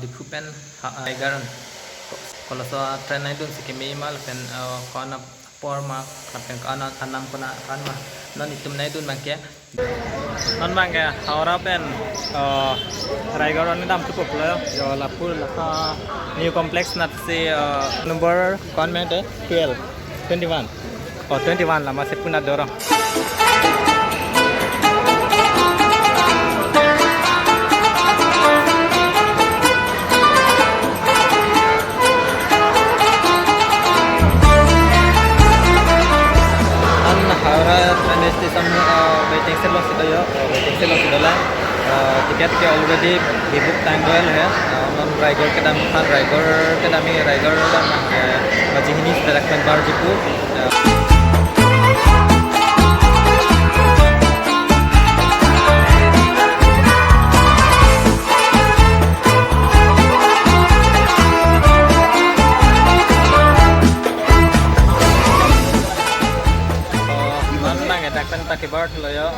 di pupen garan kalau so tren itu si kemi mal pen kana porma kapen kana anam kana kanma non itum na itu mangke non mangke haura pen Raigaran ni dam tu popular yo lapur laka new complex nat si number convent 12 21 oh 21 lama se punat dorong waiting slot sudah lah tiket के already dibook tanggal है non Raigor के दाम खान Raigor के दामी Raigor दाम बची हिनी sudah kan bar jipu takkan pakai bar dulu ya.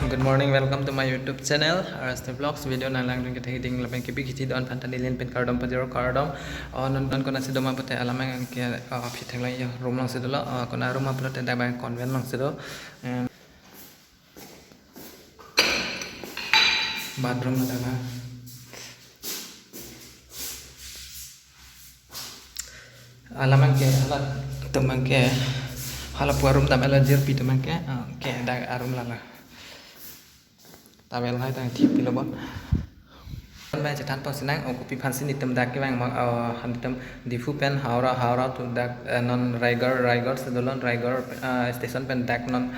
Good morning, welcome to my YouTube channel RST Vlogs. Video na lang din kita hiding lapang kibig hiti doon pantanilin pin kardom pajero kardom non ko na si doma pute alamang ke fiteng lang yo room lang sidolo ko na room upload ta ba convent lang sido bathroom na ta alamang ke ala tumang ke hala puarum tamela jerpi tumang ke da arum lala tawel hai tang thip pilo bon ba cha tan pa sinang o kopi phansin item dak ke bang han item difu pen haura tu dak non Raigar sedolon Raigar station pen dak non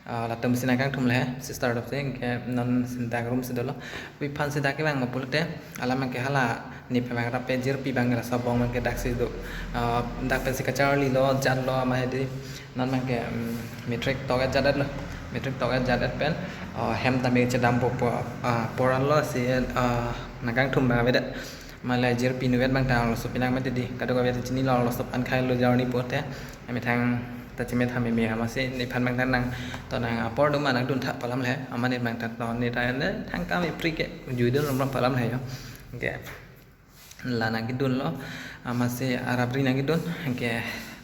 latam sinang kang thum le sister of thing ke non dak room sedolo pi phansin dak ke bang mapulte alamang ke hala ni pe bang rape jir pi bang ra sabong man ke dak sido dak pen sika charli lo jan lo ma hedi non man ke metric to ga jadat lo metric to ga jadat pen hem tambe chadam poran lo si nagang thum ba vedat malai jer pinuet bang tang lo so pinang ma di kado ga vet chini lo so an khai lo jarni pote ame thang ta chime thame me ama se ni phan bang tan nang to nang apor do ma nang dun tha palam le amani bang tat ton ni ta ne thang ka me pri ke jui dun rom palam le yo ke la nang ki dun lo ama se arabri nang ki dun ke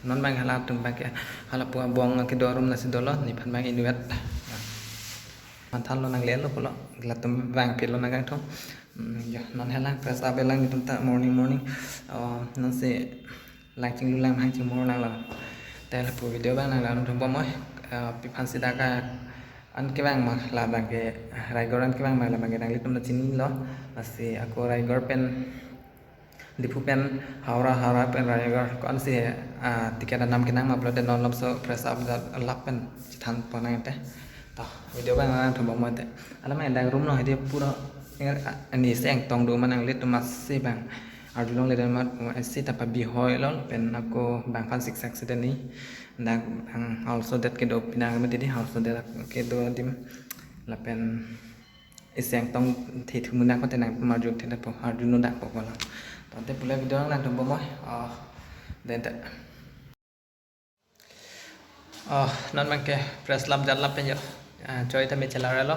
non bang hala tum bang ke hala pu bong ke do rum na si do lo ni phan bang inuet mantan lo nang len lo polo glatum bang pil lo nagang thong ya non helang press up lang ni tumta morning non se lang ching lu lang hang ching mor nang la te la pu video bang nang la thum pa moi pi phan sida ka an ke bang ma la bang ke Raigar an ke bang ma la bang ke nang li tum na chini lo ase ako Raigar pen dipu pen haura pen Raigar kon se tiket nam ke nang ma upload non lom so press up lap pen than pa nang te video bang nang thum mo te alama endang room no hedi pura ani seng tong do manang lit mas se bang ardulong le ma se ta pa bi hoi lol pen ako bang fan six accident ni ndak bang also that ke do pinang ma di also that ke do dim la pen iseng tong thi thu mun ko te nang ma juk the po arduno dak po la tante pula video nang thum mo den ta non mang ke press lab jat lab pen yo joy ta me chala ra lo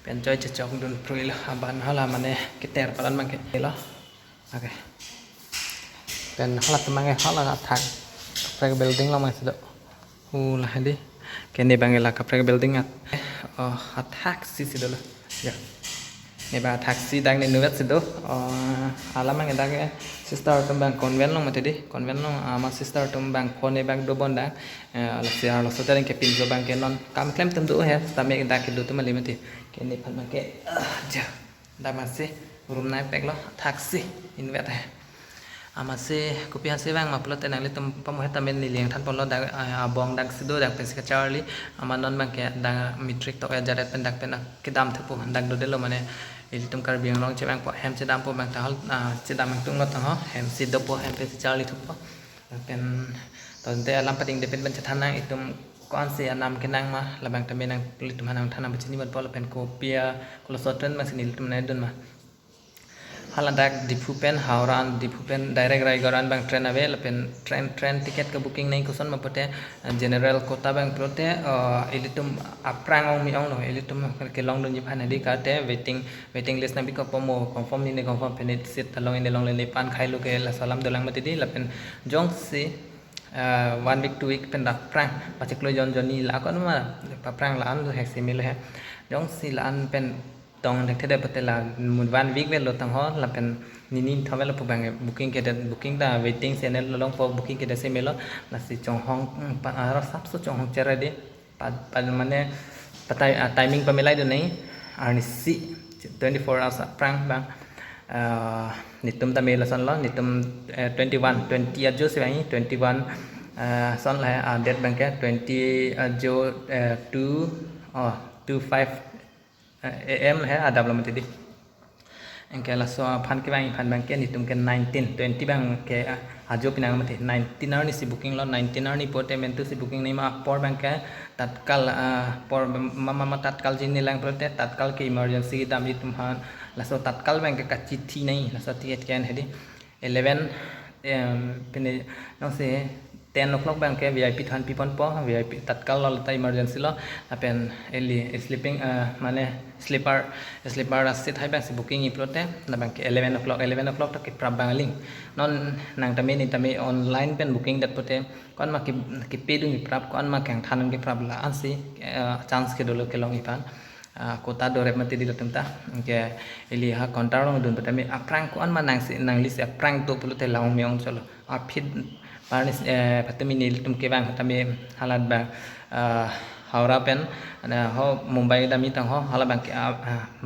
pen joy che chong dun pruil ban hala mane kiter palan mang ke lo okay pen hala ta mang hala thak prek building lo mang sido hu la hedi ke ne bangela ka prek building at thak si sido lo ya ne ba taxi dang ne nuet sido hala mang da ke sister tum bang convent long mate di convent long ama sister tum bang phone bang do bonda la sia lo so taren ke pin zo bang ke non kam klem tum do he ta me da ke do tum li mate ke ne phan bang ke ja da ma se room nai pek lo taxi invet he ama se kopi hase bang ma plot tenang le tum pam he ta men ni leng than pon lo da bong dak sido dak pe ka charli ama non bang ke da metric to ja pen dak pen ke dam thu dak do de lo mane ilitum Karbi Anglong cebang po hem cedam po bang tahol cedam bang tung lo tang ho hem si do po hem pe si charli thup po pen tonte alam pating depend ban cethanang itum kon se anam kenang ma labang tambe nang litum hanang thanam bachini ban po pen kopia kolosotren ma sinil tum na dun ma haladak dipupen hauran dipupen direct raigaran bang train ave pen train ticket ka booking nai kuson ma pote general kota bang prote ilitum aprang ong mi ong no ilitum ke long dun jipan di kate waiting list na bi ko pomo confirm ni ne confirm pen sit along in long le pan khai lu ke la salam dolang mati di la pen jong si 1 week 2 week pen dak prang pachik lo jon joni la ko ma pa prang la an hek si mil he jong si la an pen tong nek thede patela mun 1 week ve lo tang ho la pen nini thavel po bang booking ke booking da waiting channel long po booking ke se melo la si chong hong pa ar sap so chong hong chera de pa mane patai timing pa milai do nei arni si 24 hours prang bang nitum ta mela son lo nitum 21 20 ajo se bang 21 son la date bang ke 20 ajo 25 am है आधा बला मत दी इनके लासो फान के बang के नितुम के 19 20 bang के आजो पिनांग मत 19 आर नि सी बुकिंग लो 19 आर नि पोटे मेंतु सी बुकिंग नहीं मा पर bang के तत्काल पर मामा तत्काल जिन निलांग प्रते तत्काल के इमरजेंसी दाम नितुम हान लासो तत्काल bang के कच्ची थी नहीं लासो टिकट कैन हेदी 11 पिने नो से 10 o'clock bang ke VIP than pipon po VIP tatkal lo ta emergency lo apen eli sleeping mane sleeper sit hai bang si booking i plote na bang ke 11 o'clock tak prab bang link non nang tame ni tame online pen booking dat pote kon ma ki pe dung prab kon ma kang thanam ke prab la ansi chance ke dolo ke long ipan kota do rep mati di latumta ke eli ha counter long dun patame aprang kon ma nang list aprang to plote laung meong cholo a fit Panis patami nil tum ke bang patami halat bang haura pen ana ho Mumbai dami tang ho hala bang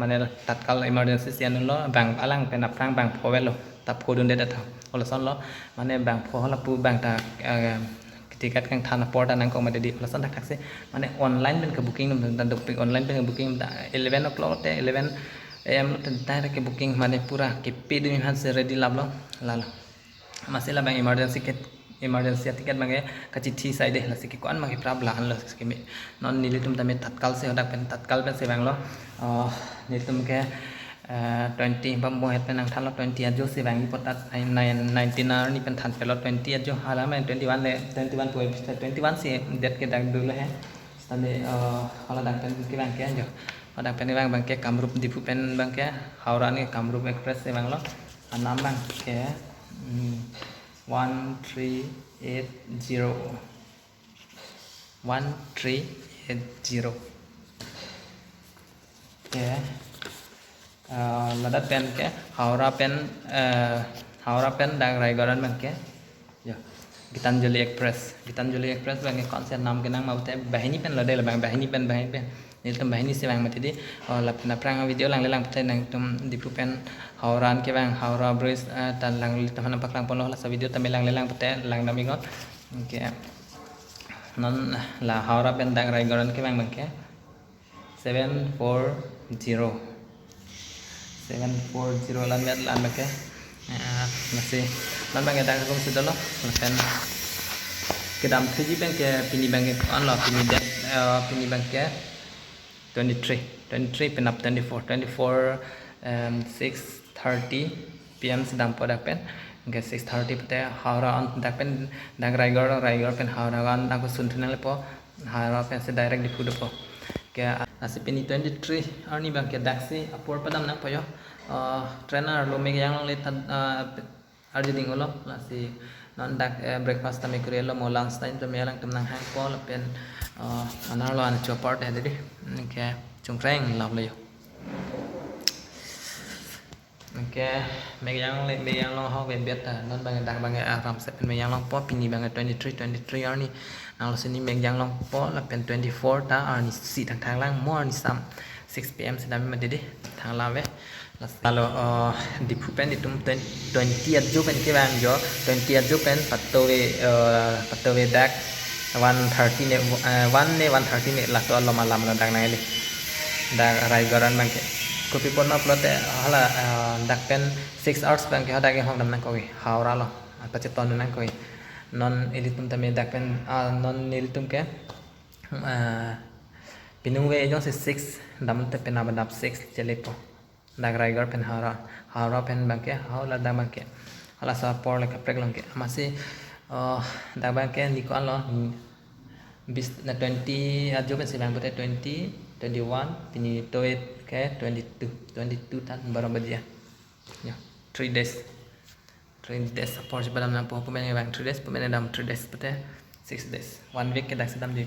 mane tatkal emergency sian lo bang alang pen aprang bang phowelo tap phodun de ta hola son lo mane bang pho hala pu bang ta tiket kang thana porta nang ko ma de di hola son tak se mane online pen ke booking num dan dok online pen booking 11 o'clock te 11 am te direct ke booking mane pura ke pe dumi han se ready lab lo la masela bang emergency ticket bange kachithi side la siki kon ma ki problem han la siki me non nilitum tame tatkal se hodak pen tatkal pen se bang lo nilitum ke 20 bam mo het pen ang than lo 20 ajo se bang potat 19 ar ni pen than pe lo 20 ajo hala men 21 le 21 point 21 se det ke dak du lo he tame hala dak pen ki bang ke jo hodak pen bang ke Kamrup dipu pen bang ke Haura ni Kamrup express se bang lo anam bang ke 1380 ke ladat pen ke Haura pen dang Raigaran bang ke ya Gitanjali Express bang ke konser nam ke nang maute bahini pen lade la bang bahini pen nil tum bahini se bang mati di lapna prang video lang lelang pate nang tum dipu pen Hauran ke bang Haura bridge tan lang tum hanam paklang pon la sa video tam lelang pate lang nami gon ke non la Haura pen dang Raigaran ke bang ke 740 lan met lan ke masih lan bang dang kom sidalo pen kedam thiji bang ke pini bang ke on lo pini det pini bang ke 23 pen up 24 6:30 pm sedang pada pen ke 6:30 pete Haura on dak pen dang Raigar pen Haura gan dak sun thunal po Haura pen se direct di fudo po ke asip ini 23 arni bang ke daksi apor padam nang payo trainer lo me yang le arjiding lo lasi non dak breakfast tami kurelo mo lunch time to me lang tum nang hang po pen anar lo an chopart he di ke chungkreng lab le yo ke me yang lo ho ben bet non bang dak bang ram set me yang lo po pini bang 23 arni nang lo sini me yang lo po la pen 24 ta arni si thang lang mo arni sam 6 pm sedam me di thang la ve lalu di pen itu 20 ajo pen ke bang jo 20 ajo pen patowe dak 130 ne 130 ne la to lo malam na dang nai dak Raigaran bang ke copy pon upload te hala dak pen 6 hours bang ke hada ke hong dam nang ko haura lo apa ceton nang ko non editum tame dak pen non editum ke pinung we jong se 6 dam te pen abadap 6 chelepo dak rider pen haura pen bang ke haula dam bang ke hala sa por le kaprek lang ke masih dak bang ke niko lo bis na 20 ajo pen se bang bote 20 21 pini toit ke 22 tan baru badia ya 3 days por si balam na po pemene bang 3 days pemene dam 3 days pete 6 days 1 week ke dak sedam di